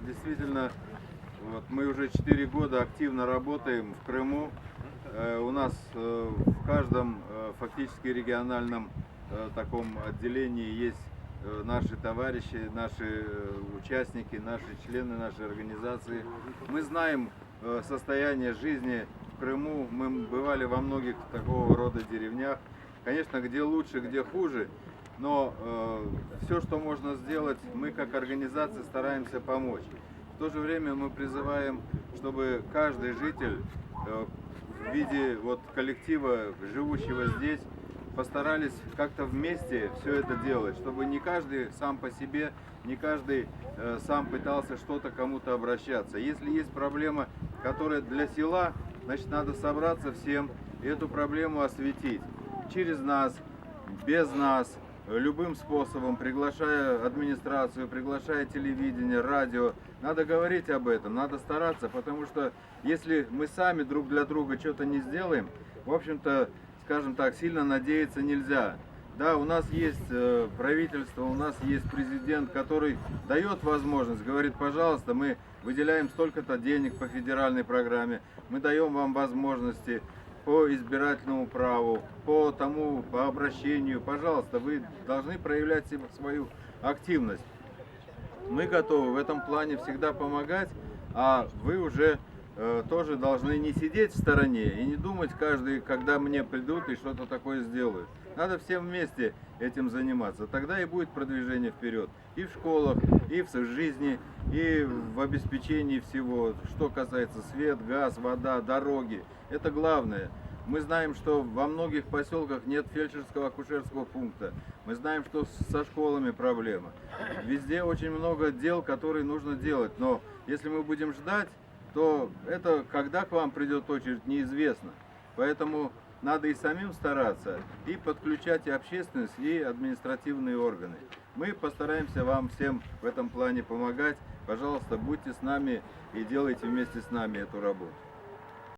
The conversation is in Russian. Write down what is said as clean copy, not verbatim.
действительно, вот, мы уже 4 года активно работаем в Крыму. У нас в каждом фактически региональном таком отделении есть наши товарищи, наши участники, наши члены нашей организации. Мы знаем состояние жизни в Крыму, мы бывали во многих такого рода деревнях. Конечно, где лучше, где хуже, но все, что можно сделать, мы как организация стараемся помочь. В то же время мы призываем, чтобы каждый житель в виде вот коллектива, живущего здесь, постарались как-то вместе все это делать, чтобы не каждый сам по себе, не каждый сам пытался что-то кому-то обращаться. Если есть проблема, которая для села, значит, надо собраться всем и эту проблему осветить. Через нас, без нас, любым способом, приглашая администрацию, приглашая телевидение, радио. Надо говорить об этом, надо стараться, потому что если мы сами друг для друга что-то не сделаем, в общем-то, скажем так, сильно надеяться нельзя. Да, у нас есть правительство, у нас есть президент, который дает возможность, говорит, пожалуйста, мы выделяем столько-то денег по федеральной программе, мы даем вам возможности по избирательному праву, по обращению, пожалуйста, вы должны проявлять свою активность. Мы готовы в этом плане всегда помогать, а вы уже тоже должны не сидеть в стороне и не думать каждый, когда мне придут и что-то такое сделают. Надо всем вместе этим заниматься. Тогда и будет продвижение вперед. И в школах, и в жизни, и в обеспечении всего, что касается свет, газ, вода, дороги. Это главное. Мы знаем, что во многих поселках нет фельдшерского акушерского пункта. Мы знаем, что со школами проблема. Везде очень много дел, которые нужно делать. Но если мы будем ждать, то это, когда к вам придет очередь, неизвестно. Поэтому надо и самим стараться, и подключать и общественность, и административные органы. Мы постараемся вам всем в этом плане помогать. Пожалуйста, будьте с нами и делайте вместе с нами эту работу.